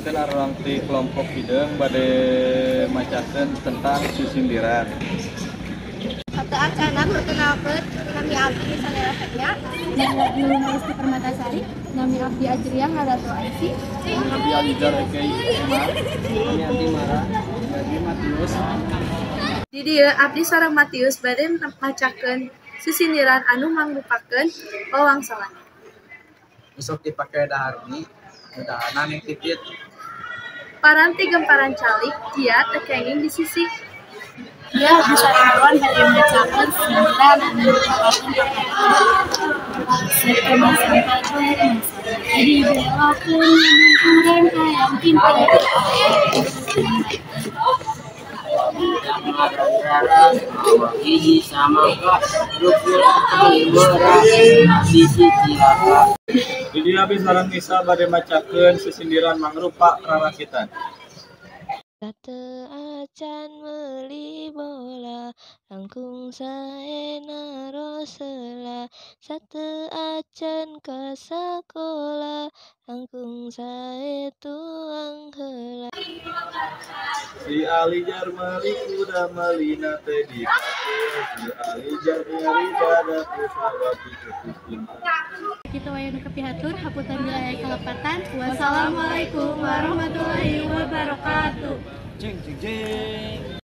Punten orang ti kelompok hideung bade macakeun tentang susindiran. Satu acana perkenalkan kami abdi sanelasanya. Nami Lesti Permatasari, Nami Abdi Ajriah Hadato Aisy, Nabi Alizar Eki Umar, Nami Abdi Mara, Nami Matius. Di dieu abdi sareng Matius bade macakeun susindiran anu mangrupakeun wawangsalan. Besok dipake daharni, mudahanan yang titit. Paranti gemparan calik, dia tekenging di sisi. dia bisa lawan bade macakeun susindiran anu merupakeun sekemas sampai akhir masa. Jadi belokeun nyamangkuran hayang pinter. Iji sama kak, Di dieu abdi sareng Nisa bade macakeun susindiran mangrupa rarakitan. Teu acan meuli bola, langkung saena rosela. Sateu acan ka sakola, langkung sae tuang heula. Si Alijar meuli kuda melina teh dipake, si Alijar nyeri dada kusawati ketukin. Kita wayang kepihatur haputan wilayah kalepatan. Wassalamualaikum warahmatullahi wabarakatuh. Jeng jeng jeng.